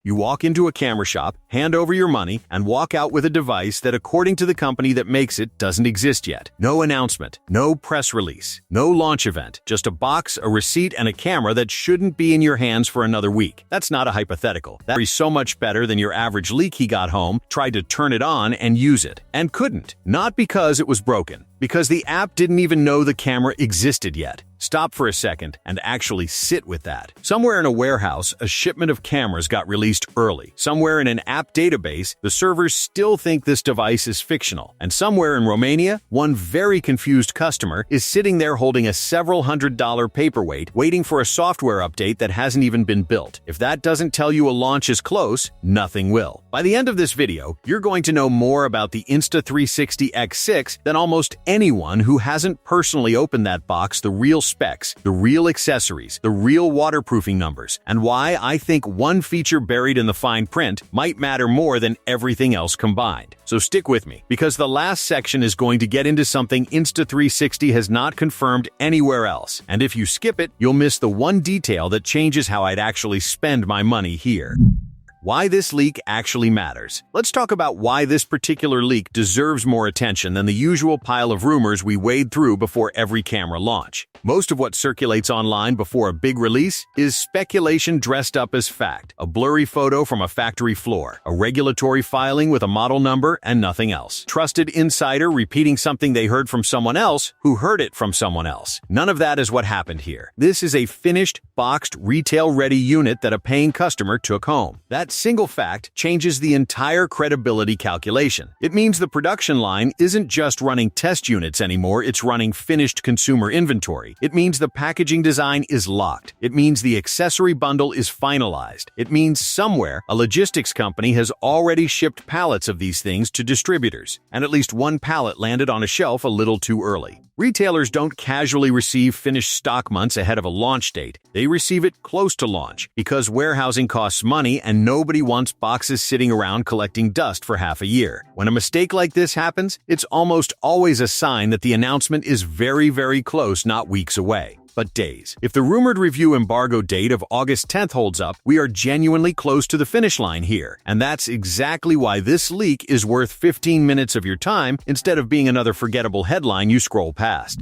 You walk into a camera shop, hand over your money, and walk out with a device that, according to the company that makes it, doesn't exist yet. No announcement, no press release, no launch event, just a box, a receipt, and a camera that shouldn't be in your hands for another week. That's not a hypothetical. That's so much better than your average leak he got home, tried to turn it on and use it, and couldn't. Not because it was broken, because the app didn't even know the camera existed yet. Stop for a second and actually sit with that. Somewhere in a warehouse, a shipment of cameras got released early. Somewhere in an app database, the servers still think this device is fictional. And somewhere in Romania, one very confused customer is sitting there holding a several $100 paperweight, waiting for a software update that hasn't even been built. If that doesn't tell you a launch is close, nothing will. By the end of this video, you're going to know more about the Insta360 X6 than almost anyone who hasn't personally opened that box, the real specs, the real accessories, the real waterproofing numbers, and why I think one feature buried in the fine print might matter more than everything else combined. So stick with me, because the last section is going to get into something Insta360 has not confirmed anywhere else, and if you skip it, you'll miss the one detail that changes how I'd actually spend my money here. Why this leak actually matters. Let's talk about why this particular leak deserves more attention than the usual pile of rumors we wade through before every camera launch. Most of what circulates online before a big release is speculation dressed up as fact. A blurry photo from a factory floor, a regulatory filing with a model number, and nothing else. Trusted insider repeating something they heard from someone else who heard it from someone else. None of that is what happened here. This is a finished, boxed, retail-ready unit that a paying customer took home. That single fact changes the entire credibility calculation. It means the production line isn't just running test units anymore, it's running finished consumer inventory. It means the packaging design is locked. It means the accessory bundle is finalized. It means somewhere a logistics company has already shipped pallets of these things to distributors, and at least one pallet landed on a shelf a little too early. Retailers don't casually receive finished stock months ahead of a launch date. They receive it close to launch, because warehousing costs money and nobody wants boxes sitting around collecting dust for half a year. When a mistake like this happens, it's almost always a sign that the announcement is very, very close, not weeks away, but days. If the rumored review embargo date of August 10th holds up, we are genuinely close to the finish line here. And that's exactly why this leak is worth 15 minutes of your time instead of being another forgettable headline you scroll past.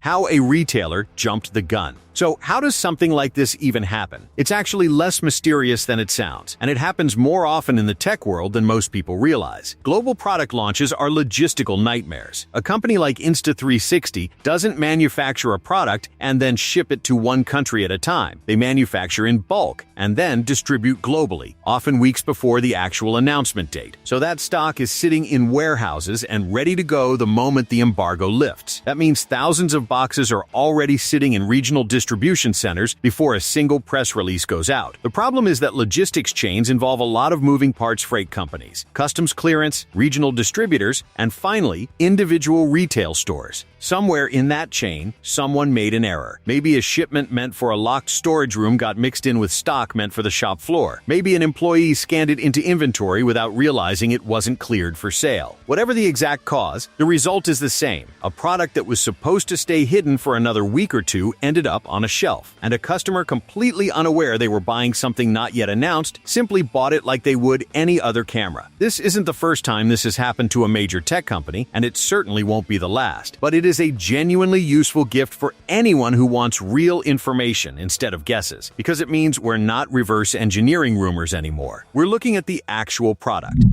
How a retailer jumped the gun. So how does something like this even happen? It's actually less mysterious than it sounds, and it happens more often in the tech world than most people realize. Global product launches are logistical nightmares. A company like Insta360 doesn't manufacture a product and then ship it to one country at a time. They manufacture in bulk and then distribute globally, often weeks before the actual announcement date. So that stock is sitting in warehouses and ready to go the moment the embargo lifts. That means thousands of boxes are already sitting in regional distribution centers before a single press release goes out. The problem is that logistics chains involve a lot of moving parts: freight companies, customs clearance, regional distributors, and finally, individual retail stores. Somewhere in that chain, someone made an error. Maybe a shipment meant for a locked storage room got mixed in with stock meant for the shop floor. Maybe an employee scanned it into inventory without realizing it wasn't cleared for sale. Whatever the exact cause, the result is the same. A product that was supposed to stay hidden for another week or two ended up on a shelf, and a customer completely unaware they were buying something not yet announced simply bought it like they would any other camera. This isn't the first time this has happened to a major tech company, and it certainly won't be the last. But it is a genuinely useful gift for anyone who wants real information instead of guesses, because it means we're not reverse engineering rumors anymore. We're looking at the actual product.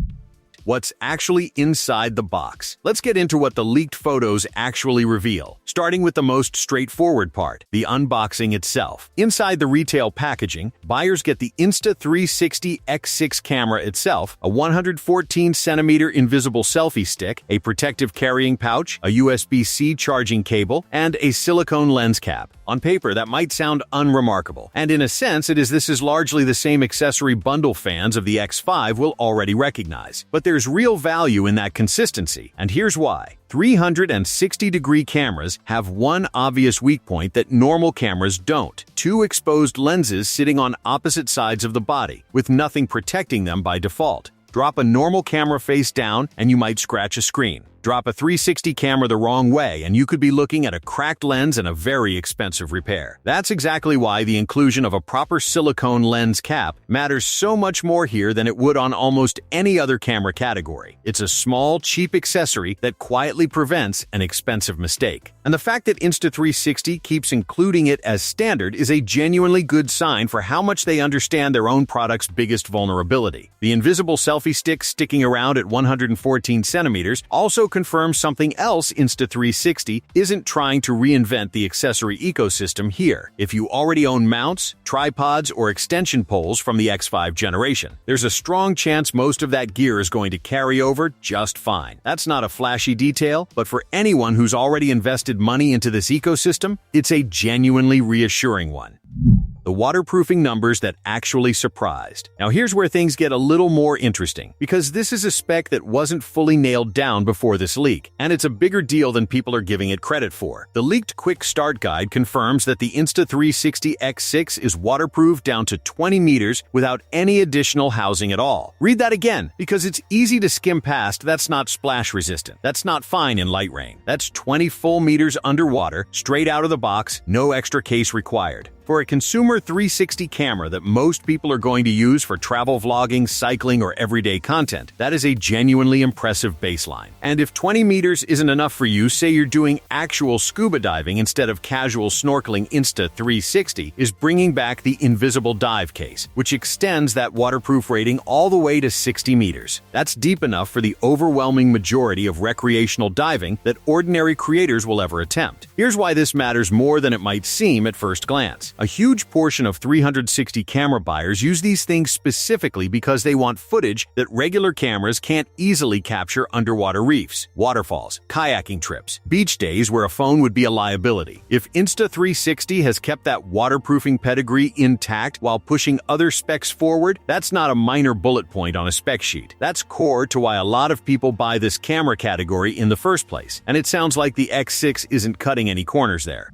What's actually inside the box. Let's get into what the leaked photos actually reveal, starting with the most straightforward part, the unboxing itself. Inside the retail packaging, buyers get the Insta360 X6 camera itself, a 114cm invisible selfie stick, a protective carrying pouch, a USB-C charging cable, and a silicone lens cap. On paper, that might sound unremarkable, and in a sense, this is largely the same accessory bundle fans of the X5 will already recognize. But there's real value in that consistency, and here's why. 360-degree cameras have one obvious weak point that normal cameras don't: two exposed lenses sitting on opposite sides of the body, with nothing protecting them by default. Drop a normal camera face down and you might scratch a screen. Drop a 360 camera the wrong way, and you could be looking at a cracked lens and a very expensive repair. That's exactly why the inclusion of a proper silicone lens cap matters so much more here than it would on almost any other camera category. It's a small, cheap accessory that quietly prevents an expensive mistake. And the fact that Insta360 keeps including it as standard is a genuinely good sign for how much they understand their own product's biggest vulnerability. The invisible selfie stick sticking around at 114 centimeters also confirms something else Insta360 isn't trying to reinvent the accessory ecosystem here. If you already own mounts, tripods, or extension poles from the X5 generation, there's a strong chance most of that gear is going to carry over just fine. That's not a flashy detail, but for anyone who's already invested money into this ecosystem, it's a genuinely reassuring one. The waterproofing numbers that actually surprised. Now here's where things get a little more interesting, because this is a spec that wasn't fully nailed down before this leak, and it's a bigger deal than people are giving it credit for. The leaked quick start guide confirms that the Insta360 X6 is waterproof down to 20 meters without any additional housing at all. Read that again, because it's easy to skim past. That's not splash resistant. That's not fine in light rain. That's 20 full meters underwater, straight out of the box, no extra case required. For a consumer 360 camera that most people are going to use for travel vlogging, cycling, or everyday content, that is a genuinely impressive baseline. And if 20 meters isn't enough for you, say you're doing actual scuba diving instead of casual snorkeling, Insta360 is bringing back the invisible dive case, which extends that waterproof rating all the way to 60 meters. That's deep enough for the overwhelming majority of recreational diving that ordinary creators will ever attempt. Here's why this matters more than it might seem at first glance. A huge portion of 360 camera buyers use these things specifically because they want footage that regular cameras can't easily capture: underwater reefs, waterfalls, kayaking trips, beach days where a phone would be a liability. If Insta360 has kept that waterproofing pedigree intact while pushing other specs forward, that's not a minor bullet point on a spec sheet. That's core to why a lot of people buy this camera category in the first place, and it sounds like the X6 isn't cutting any corners there.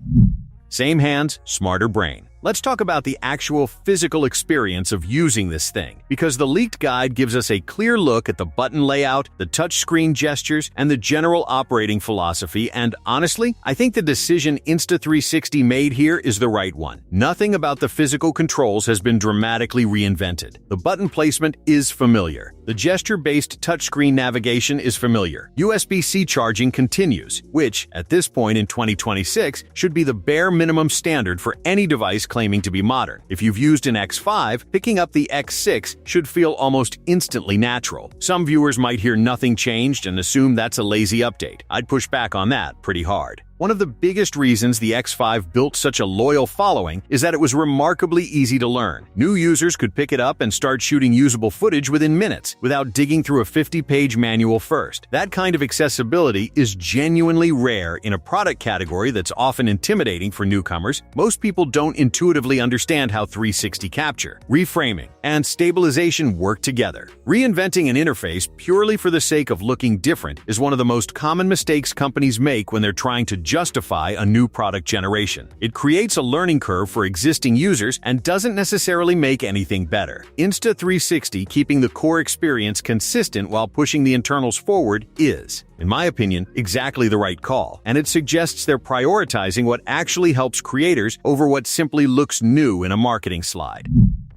Same hands, smarter brain. Let's talk about the actual physical experience of using this thing, because the leaked guide gives us a clear look at the button layout, the touchscreen gestures, and the general operating philosophy, and honestly, I think the decision Insta360 made here is the right one. Nothing about the physical controls has been dramatically reinvented. The button placement is familiar. The gesture-based touchscreen navigation is familiar. USB-C charging continues, which, at this point in 2026, should be the bare minimum standard for any device claiming to be modern. If you've used an X5, picking up the X6 should feel almost instantly natural. Some viewers might hear nothing changed and assume that's a lazy update. I'd push back on that pretty hard. One of the biggest reasons the X5 built such a loyal following is that it was remarkably easy to learn. New users could pick it up and start shooting usable footage within minutes, without digging through a 50-page manual first. That kind of accessibility is genuinely rare in a product category that's often intimidating for newcomers. Most people don't intuitively understand how 360 capture, reframing, and stabilization work together. Reinventing an interface purely for the sake of looking different is one of the most common mistakes companies make when they're trying to justify a new product generation. It creates a learning curve for existing users and doesn't necessarily make anything better. Insta360 keeping the core experience consistent while pushing the internals forward is, in my opinion, exactly the right call, and it suggests they're prioritizing what actually helps creators over what simply looks new in a marketing slide.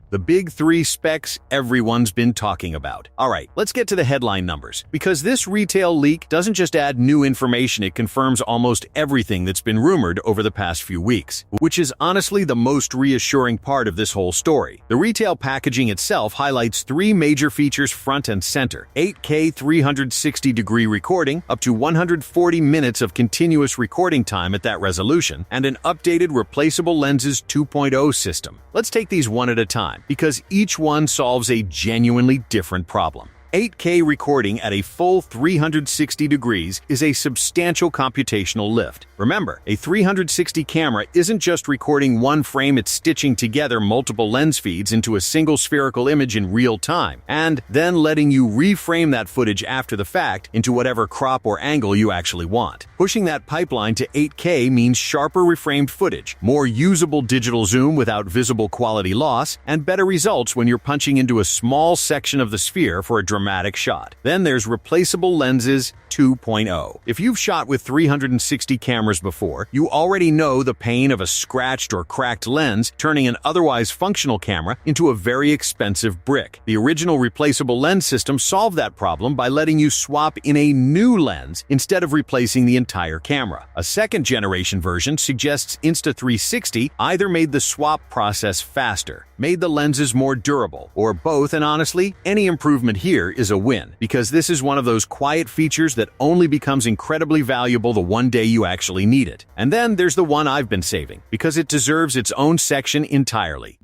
The big three specs everyone's been talking about. Alright, let's get to the headline numbers, because this retail leak doesn't just add new information, it confirms almost everything that's been rumored over the past few weeks, which is honestly the most reassuring part of this whole story. The retail packaging itself highlights three major features front and center: 8K 360-degree recording, up to 140 minutes of continuous recording time at that resolution, and an updated Replaceable Lenses 2.0 system. Let's take these one at a time, because each one solves a genuinely different problem. 8K recording at a full 360 degrees is a substantial computational lift. Remember, a 360 camera isn't just recording one frame, it's stitching together multiple lens feeds into a single spherical image in real time, and then letting you reframe that footage after the fact into whatever crop or angle you actually want. Pushing that pipeline to 8K means sharper reframed footage, more usable digital zoom without visible quality loss, and better results when you're punching into a small section of the sphere for a dramatic dramatic shot. Then there's Replaceable Lenses 2.0. If you've shot with 360 cameras before, you already know the pain of a scratched or cracked lens turning an otherwise functional camera into a very expensive brick. The original replaceable lens system solved that problem by letting you swap in a new lens instead of replacing the entire camera. A second-generation version suggests Insta360 either made the swap process faster, made the lenses more durable, or both, and honestly, any improvement here is a win, because this is one of those quiet features that only becomes incredibly valuable the one day you actually need it. And then there's the one I've been saving, because it deserves its own section entirely.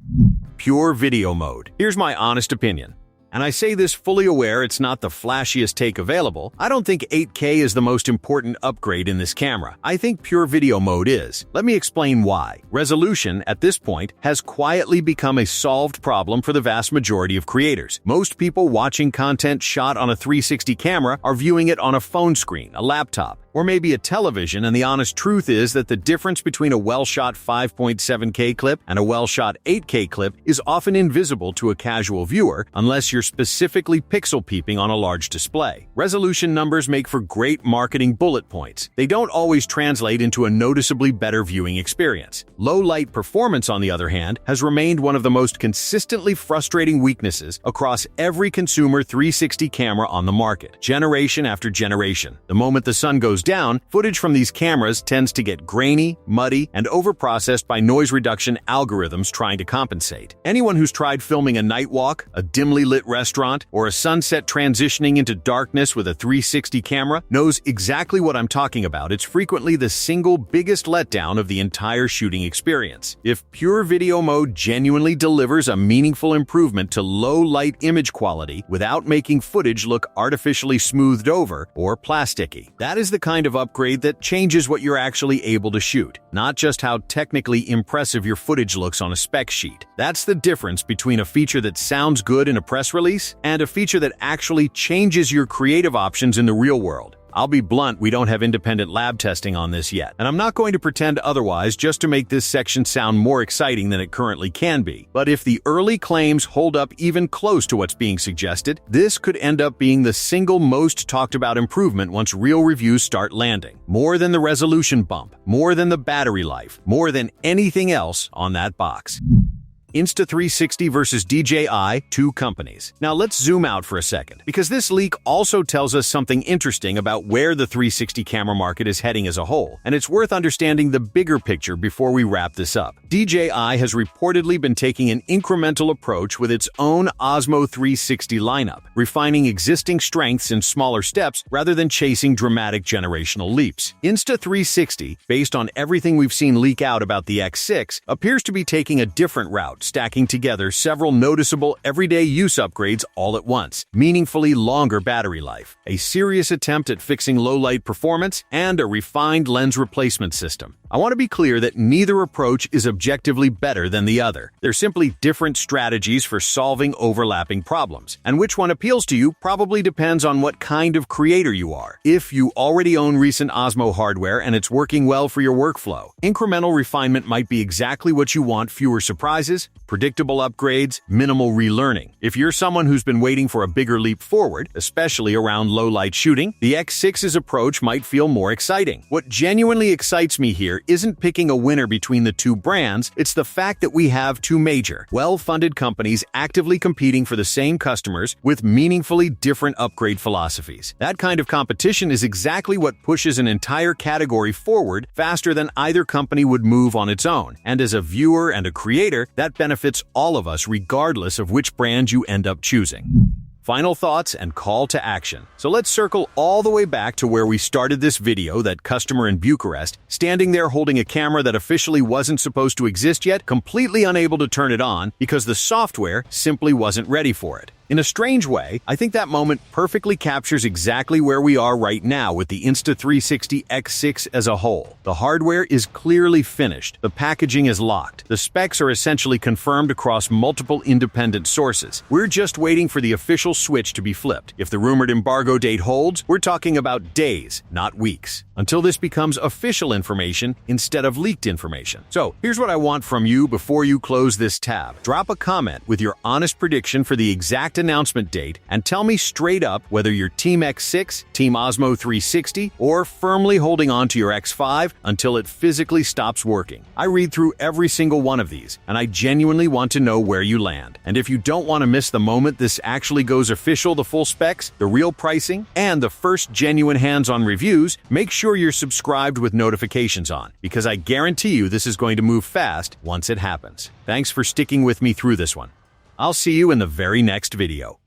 PureVideo mode. Here's my honest opinion. And I say this fully aware it's not the flashiest take available. I don't think 8K is the most important upgrade in this camera. I think PureVideo mode is. Let me explain why. Resolution, at this point, has quietly become a solved problem for the vast majority of creators. Most people watching content shot on a 360 camera are viewing it on a phone screen, a laptop, or maybe a television, and the honest truth is that the difference between a well-shot 5.7K clip and a well-shot 8K clip is often invisible to a casual viewer unless you're specifically pixel peeping on a large display. Resolution numbers make for great marketing bullet points. They don't always translate into a noticeably better viewing experience. Low-light performance, on the other hand, has remained one of the most consistently frustrating weaknesses across every consumer 360 camera on the market, generation after generation. The moment the sun goes down, footage from these cameras tends to get grainy, muddy, and overprocessed by noise reduction algorithms trying to compensate. Anyone who's tried filming a night walk, a dimly lit restaurant, or a sunset transitioning into darkness with a 360 camera knows exactly what I'm talking about. It's frequently the single biggest letdown of the entire shooting experience. If PureVideo mode genuinely delivers a meaningful improvement to low-light image quality without making footage look artificially smoothed over or plasticky, that is the kind of upgrade that changes what you're actually able to shoot, not just how technically impressive your footage looks on a spec sheet. That's the difference between a feature that sounds good in a press release and a feature that actually changes your creative options in the real world. I'll be blunt, we don't have independent lab testing on this yet, and I'm not going to pretend otherwise just to make this section sound more exciting than it currently can be. But if the early claims hold up even close to what's being suggested, this could end up being the single most talked about improvement once real reviews start landing. More than the resolution bump, more than the battery life, more than anything else on that box. Insta360 versus DJI, two companies. Now let's zoom out for a second, because this leak also tells us something interesting about where the 360 camera market is heading as a whole, and it's worth understanding the bigger picture before we wrap this up. DJI has reportedly been taking an incremental approach with its own Osmo 360 lineup, refining existing strengths in smaller steps rather than chasing dramatic generational leaps. Insta360, based on everything we've seen leak out about the X6, appears to be taking a different route, stacking together several noticeable everyday use upgrades all at once, meaningfully longer battery life, a serious attempt at fixing low-light performance, and a refined lens replacement system. I want to be clear that neither approach is objectively better than the other. They're simply different strategies for solving overlapping problems, and which one appeals to you probably depends on what kind of creator you are. If you already own recent Osmo hardware and it's working well for your workflow, incremental refinement might be exactly what you want: fewer surprises, predictable upgrades, minimal relearning. If you're someone who's been waiting for a bigger leap forward, especially around low-light shooting, the X6's approach might feel more exciting. What genuinely excites me here isn't picking a winner between the two brands, it's the fact that we have two major, well-funded companies actively competing for the same customers with meaningfully different upgrade philosophies. That kind of competition is exactly what pushes an entire category forward faster than either company would move on its own. And as a viewer and a creator, that benefits all of us regardless of which brand you end up choosing. Final thoughts and call to action. So let's circle all the way back to where we started this video, that customer in Bucharest, standing there holding a camera that officially wasn't supposed to exist yet, completely unable to turn it on because the software simply wasn't ready for it. In a strange way, I think that moment perfectly captures exactly where we are right now with the Insta360 X6 as a whole. The hardware is clearly finished, the packaging is locked, the specs are essentially confirmed across multiple independent sources. We're just waiting for the official switch to be flipped. If the rumored embargo date holds, we're talking about days, not weeks, until this becomes official information instead of leaked information. So here's what I want from you before you close this tab. Drop a comment with your honest prediction for the exact announcement date and tell me straight up whether you're Team X6, Team Osmo 360, or firmly holding on to your X5 until it physically stops working. I read through every single one of these, and I genuinely want to know where you land. And if you don't want to miss the moment this actually goes official, the full specs, the real pricing, and the first genuine hands-on reviews, make sure you're subscribed with notifications on, because I guarantee you this is going to move fast once it happens. Thanks for sticking with me through this one. I'll see you in the very next video.